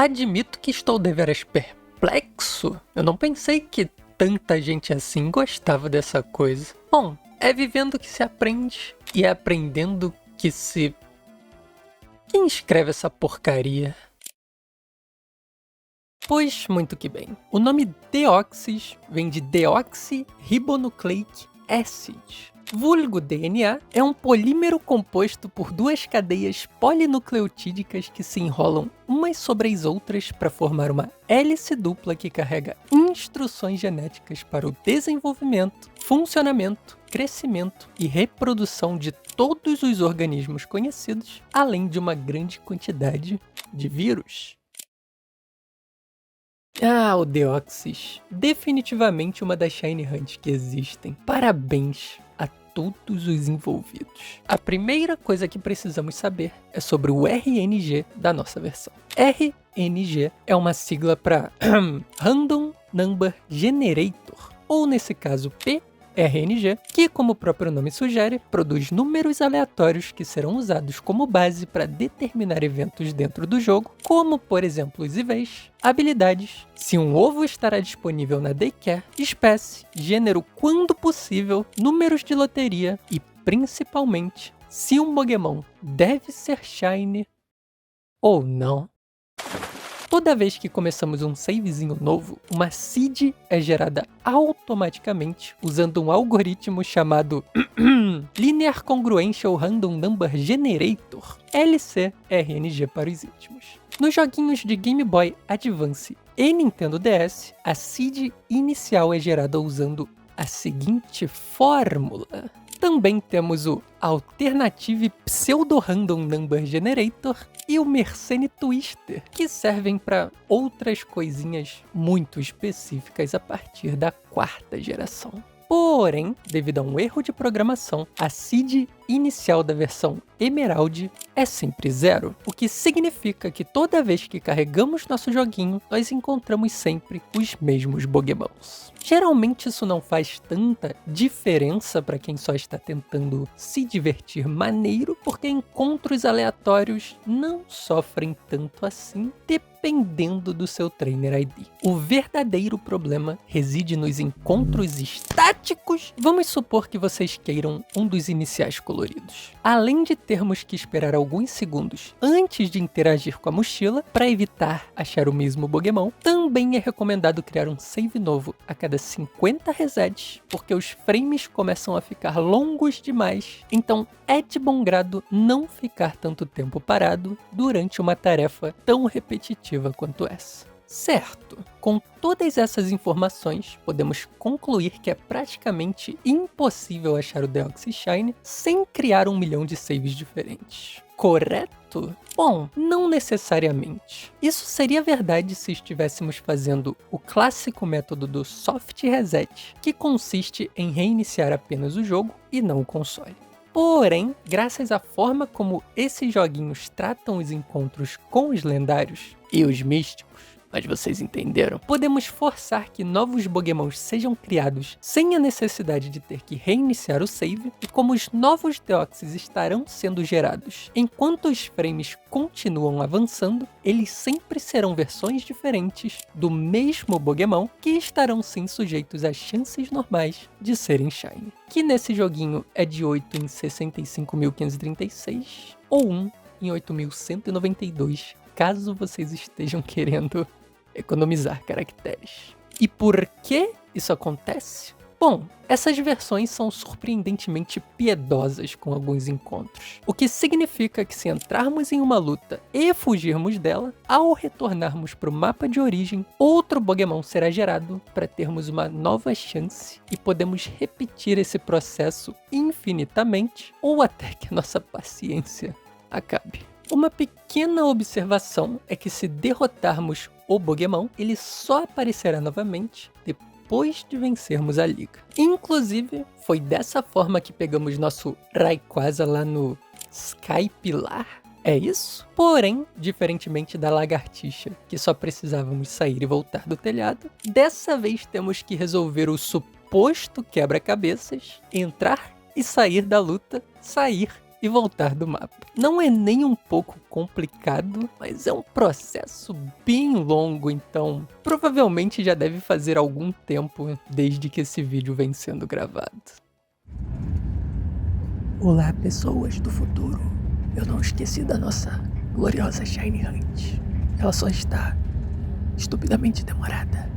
Admito que estou deveras perplexo. Eu não pensei que tanta gente assim gostava dessa coisa. Bom, é vivendo que se aprende e é aprendendo que se... Quem escreve essa porcaria? Pois muito que bem. O nome Deoxys vem de Deoxyribonucleic Acid. Vulgo DNA é um polímero composto por duas cadeias polinucleotídicas que se enrolam umas sobre as outras para formar uma hélice dupla que carrega instruções genéticas para o desenvolvimento, funcionamento, crescimento e reprodução de todos os organismos conhecidos, além de uma grande quantidade de vírus. Ah, o Deoxys. Definitivamente uma das Shiny Hunts que existem. Parabéns a todos os envolvidos. A primeira coisa que precisamos saber é sobre o RNG da nossa versão. RNG é uma sigla para Random Number Generator, ou nesse caso PRNG, que, como o próprio nome sugere, produz números aleatórios que serão usados como base para determinar eventos dentro do jogo, como, por exemplo, os IVs, habilidades, se um ovo estará disponível na Daycare, espécie, gênero quando possível, números de loteria e, principalmente, se um Pokémon deve ser Shiny ou não. Toda vez que começamos um savezinho novo, uma seed é gerada automaticamente usando um algoritmo chamado Linear Congruential Random Number Generator, LCRNG para os íntimos. Nos joguinhos de Game Boy Advance e Nintendo DS, a seed inicial é gerada usando a seguinte fórmula. Também temos o Alternative Pseudo Random Number Generator e o Mersenne Twister, que servem para outras coisinhas muito específicas a partir da 4ª geração. Porém, devido a um erro de programação, a seed inicial da versão Emerald é sempre 0, o que significa que toda vez que carregamos nosso joguinho, nós encontramos sempre os mesmos Pokémons. Geralmente isso não faz tanta diferença para quem só está tentando se divertir maneiro, porque encontros aleatórios não sofrem tanto assim, dependendo do seu Trainer ID. O verdadeiro problema reside nos encontros estáticos. Vamos supor que vocês queiram um dos iniciais coloridos. Além de termos que esperar alguns segundos antes de interagir com a mochila, para evitar achar o mesmo Pokémon, também é recomendado criar um save novo a cada 50 resets, porque os frames começam a ficar longos demais, então é de bom grado não ficar tanto tempo parado durante uma tarefa tão repetitiva quanto essa. Certo, com todas essas informações, podemos concluir que é praticamente impossível achar o Deoxys Shine sem criar 1 milhão de saves diferentes. Correto? Bom, não necessariamente. Isso seria verdade se estivéssemos fazendo o clássico método do soft reset, que consiste em reiniciar apenas o jogo e não o console. Porém, graças à forma como esses joguinhos tratam os encontros com os lendários e os místicos, mas vocês entenderam, podemos forçar que novos Pokémons sejam criados sem a necessidade de ter que reiniciar o save, e como os novos Deoxys estarão sendo gerados enquanto os frames continuam avançando, eles sempre serão versões diferentes do mesmo Pokémon que estarão sim sujeitos às chances normais de serem Shiny, que nesse joguinho é de 8 em 65.536 ou 1 em 8.192, caso vocês estejam querendo economizar caracteres. E por que isso acontece? Bom, essas versões são surpreendentemente piedosas com alguns encontros, o que significa que se entrarmos em uma luta e fugirmos dela, ao retornarmos para o mapa de origem, outro Pokémon será gerado para termos uma nova chance e podemos repetir esse processo infinitamente ou até que a nossa paciência acabe. Uma pequena observação é que se derrotarmos o Pokémon, ele só aparecerá novamente depois de vencermos a liga. Inclusive, foi dessa forma que pegamos nosso Rayquaza lá no Skypilar. É isso? Porém, diferentemente da lagartixa, que só precisávamos sair e voltar do telhado, dessa vez temos que resolver o suposto quebra-cabeças, entrar e sair da luta, sair e voltar do mapa. Não é nem um pouco complicado, mas é um processo bem longo, então provavelmente já deve fazer algum tempo desde que esse vídeo vem sendo gravado. Olá, pessoas do futuro. Eu não esqueci da nossa gloriosa Shiny Hunt. Ela só está estupidamente demorada.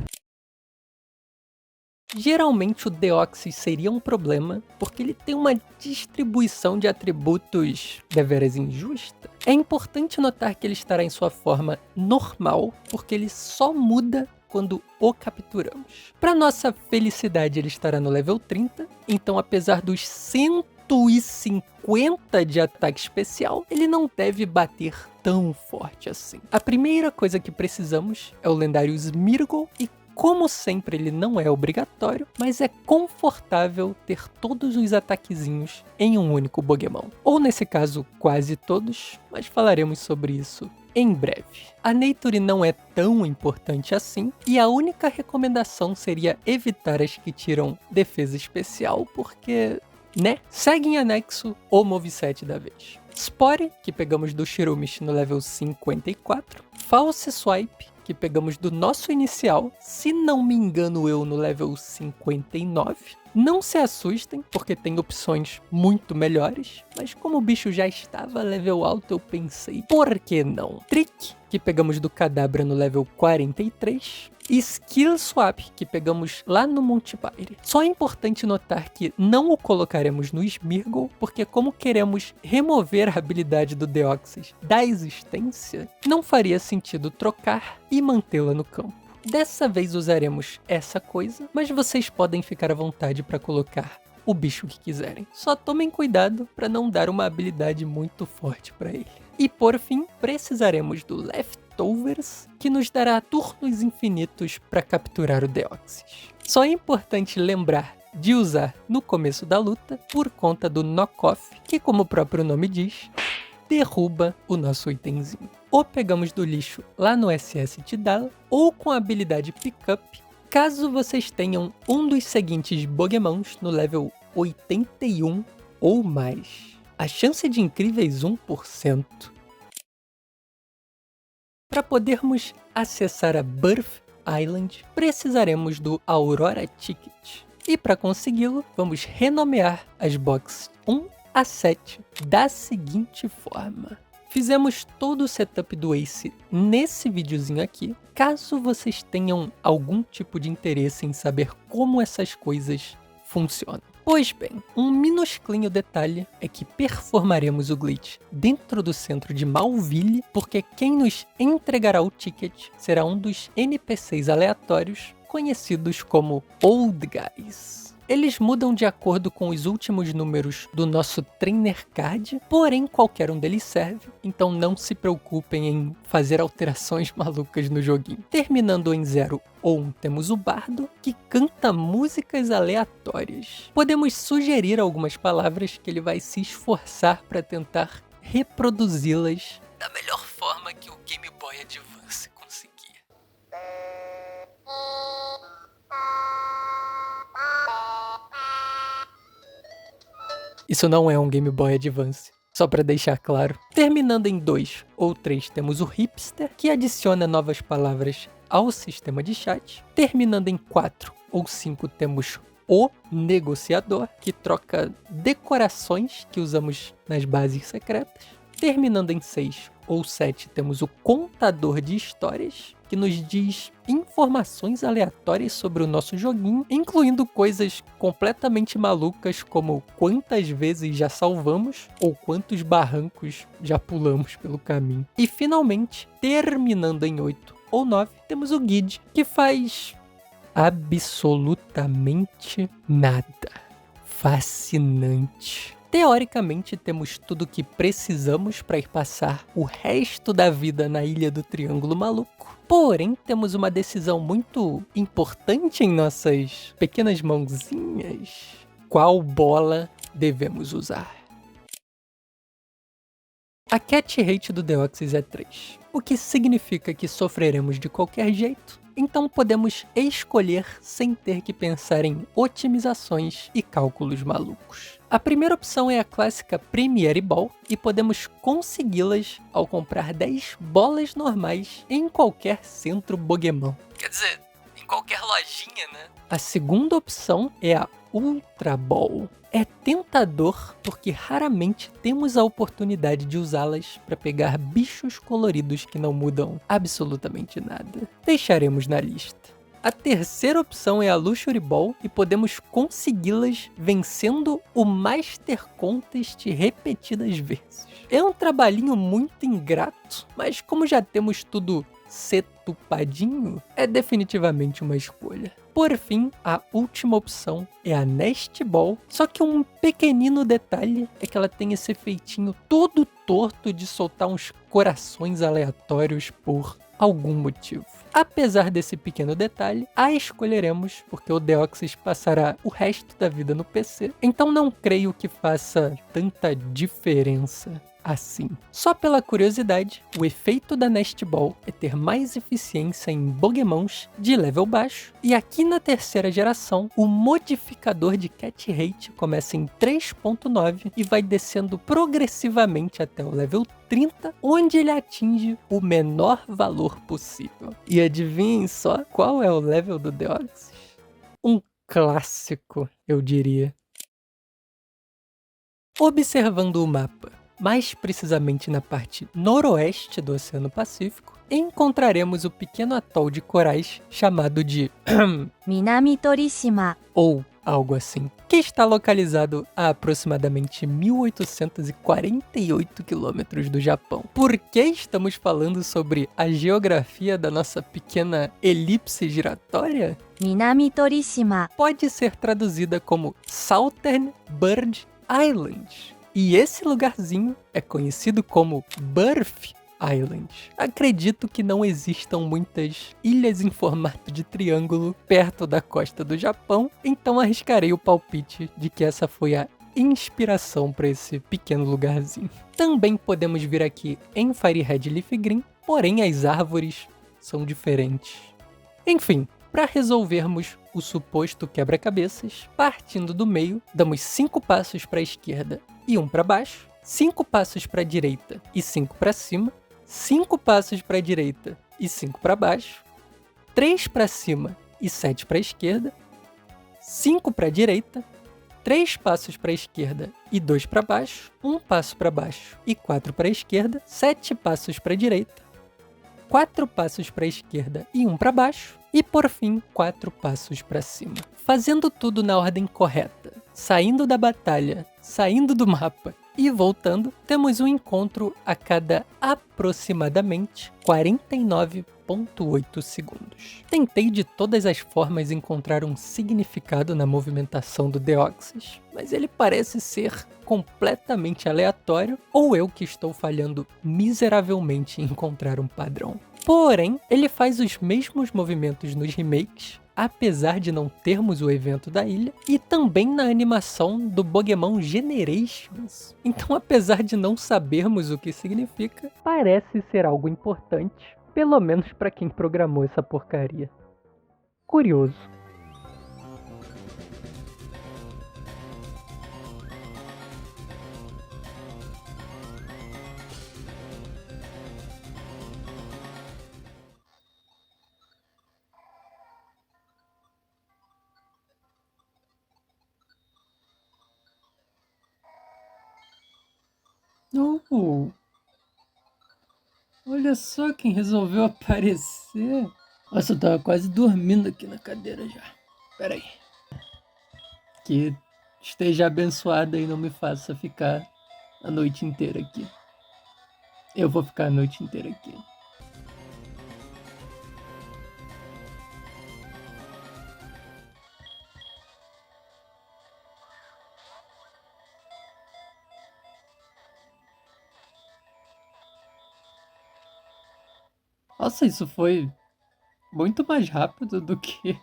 Geralmente o Deoxys seria um problema, porque ele tem uma distribuição de atributos deveras injusta. É importante notar que ele estará em sua forma normal, porque ele só muda quando o capturamos. Para nossa felicidade, ele estará no level 30, então apesar dos 150 de ataque especial, ele não deve bater tão forte assim. A primeira coisa que precisamos é o lendário Smeargle, e como sempre ele não é obrigatório, mas é confortável ter todos os ataquezinhos em um único Pokémon. Ou nesse caso, quase todos, mas falaremos sobre isso em breve. A Nature não é tão importante assim, e a única recomendação seria evitar as que tiram defesa especial, porque, né? Segue em anexo o moveset da vez. Spore, que pegamos do Shroomish no level 54. False Swipe, que pegamos do nosso inicial, se não me engano eu, no level 59. Não se assustem, porque tem opções muito melhores, mas como o bicho já estava level alto, eu pensei, por que não? Trick, que pegamos do Kadabra no level 43. Skill Swap, que pegamos lá no Monte Pyre. Só é importante notar que não o colocaremos no Smeargle, porque como queremos remover a habilidade do Deoxys da existência, não faria sentido trocar e mantê-la no campo. Dessa vez usaremos essa coisa, mas vocês podem ficar à vontade para colocar o bicho que quiserem. Só tomem cuidado para não dar uma habilidade muito forte para ele. E por fim, precisaremos do Leftovers, que nos dará turnos infinitos para capturar o Deoxys. Só é importante lembrar de usar no começo da luta, por conta do Knock-Off, que como o próprio nome diz, derruba o nosso itemzinho. Ou pegamos do lixo lá no SS Tidala, ou com a habilidade Pickup, caso vocês tenham um dos seguintes Pokémons no level 81 ou mais. A chance de incríveis 1%. Para podermos acessar a Birth Island, precisaremos do Aurora Ticket. E para consegui-lo, vamos renomear as boxes 1 a 7 da seguinte forma. Fizemos todo o setup do Ace nesse videozinho aqui. Caso vocês tenham algum tipo de interesse em saber como essas coisas funcionam. Pois bem, um minusclinho detalhe é que performaremos o glitch dentro do centro de Mauville, porque quem nos entregará o ticket será um dos NPCs aleatórios conhecidos como Old Guys. Eles mudam de acordo com os últimos números do nosso Trainer Card, porém qualquer um deles serve, então não se preocupem em fazer alterações malucas no joguinho. Terminando em 0 ou 1 temos o Bardo, que canta músicas aleatórias. Podemos sugerir algumas palavras que ele vai se esforçar para tentar reproduzi-las da melhor forma que o Game Boy Advance conseguia. Isso não é um Game Boy Advance, só para deixar claro. Terminando em 2 ou 3 temos o Hipster, que adiciona novas palavras ao sistema de chat. Terminando em 4 ou 5 temos o Negociador, que troca decorações que usamos nas bases secretas. Terminando em 6 ou 7 temos o Contador de Histórias, que nos diz informações aleatórias sobre o nosso joguinho, incluindo coisas completamente malucas como quantas vezes já salvamos ou quantos barrancos já pulamos pelo caminho. E finalmente, terminando em 8 ou 9, temos o Guide, que faz absolutamente nada. Fascinante. Teoricamente, temos tudo o que precisamos para ir passar o resto da vida na Ilha do Triângulo Maluco. Porém, temos uma decisão muito importante em nossas pequenas mãozinhas. Qual bola devemos usar? A catch rate do Deoxys é 3, o que significa que sofreremos de qualquer jeito, então podemos escolher sem ter que pensar em otimizações e cálculos malucos. A primeira opção é a clássica Premier Ball e podemos consegui-las ao comprar 10 bolas normais em qualquer centro Pokémon. Quer dizer, em qualquer lojinha, né? A segunda opção é a Ultra Ball. É tentador porque raramente temos a oportunidade de usá-las para pegar bichos coloridos que não mudam absolutamente nada. Deixaremos na lista. A terceira opção é a Luxury Ball e podemos consegui-las vencendo o Master Contest repetidas vezes. É um trabalhinho muito ingrato, mas como já temos tudo setupadinho, é definitivamente uma escolha. Por fim, a última opção é a Nest Ball, só que um pequenino detalhe é que ela tem esse efeitinho todo torto de soltar uns corações aleatórios por algum motivo. Apesar desse pequeno detalhe, a escolheremos porque o Deoxys passará o resto da vida no PC, então não creio que faça tanta diferença assim. Só pela curiosidade, o efeito da Nest Ball é ter mais eficiência em Pokémons de level baixo, e aqui na terceira geração, o modificador de catch rate começa em 3.9 e vai descendo progressivamente até o level 30, onde ele atinge o menor valor possível. E adivinhem só qual é o level do Deoxys? Um clássico, eu diria. Observando o mapa, mais precisamente na parte noroeste do Oceano Pacífico, encontraremos o pequeno atol de corais chamado de Minami Torishima, ou algo assim, que está localizado a aproximadamente 1848 quilômetros do Japão. Por que estamos falando sobre a geografia da nossa pequena elipse giratória? Minami Torishima, Pode ser traduzida como Southern Bird Island. E esse lugarzinho é conhecido como Birth Island. Acredito que não existam muitas ilhas em formato de triângulo perto da costa do Japão, então arriscarei o palpite de que essa foi a inspiração para esse pequeno lugarzinho. Também podemos vir aqui em Firehead Leaf Green, porém as árvores são diferentes. Enfim, para resolvermos o suposto quebra-cabeças, partindo do meio, damos 5 passos para a esquerda e 1 para baixo, 5 passos para a direita e 5 para cima, 5 passos para a direita e 5 para baixo, 3 para cima e 7 para a esquerda, 5 para a direita, 3 passos para a esquerda e 2 para baixo, 1 passo para baixo e 4 para a esquerda, 7 passos para a direita, 4 passos para a esquerda e 1 para baixo, e por fim 4 passos para cima. Fazendo tudo na ordem correta, saindo da batalha, saindo do mapa e voltando, temos um encontro a cada aproximadamente 49,8 segundos. Tentei de todas as formas encontrar um significado na movimentação do Deoxys, mas ele parece ser completamente aleatório, ou eu que estou falhando miseravelmente em encontrar um padrão. Porém, ele faz os mesmos movimentos nos remakes, apesar de não termos o evento da ilha, e também na animação do Pokémon Generations. Então, apesar de não sabermos o que significa, parece ser algo importante, pelo menos para quem programou essa porcaria. Curioso. Olha só quem resolveu aparecer. Nossa, eu tava quase dormindo aqui na cadeira já. Pera aí. Que esteja abençoada e não me faça ficar a noite inteira aqui. Eu vou ficar a noite inteira aqui. Nossa, isso foi muito mais rápido do que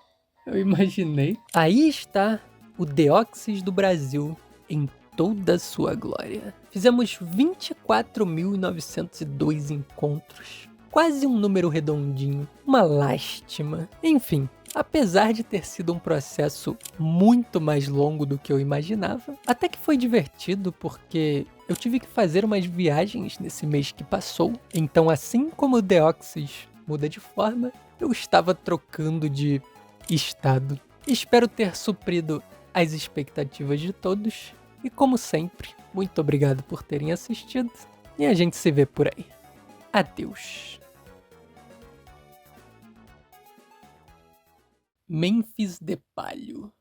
eu imaginei. Aí está o Deoxys do Brasil em toda a sua glória. Fizemos 24.902 encontros. Quase um número redondinho. Uma lástima. Enfim, apesar de ter sido um processo muito mais longo do que eu imaginava, até que foi divertido porque eu tive que fazer umas viagens nesse mês que passou. Então, assim como o Deoxys muda de forma, eu estava trocando de estado. Espero ter suprido as expectativas de todos. E como sempre, muito obrigado por terem assistido. E a gente se vê por aí. Adeus. Memphis Depalho.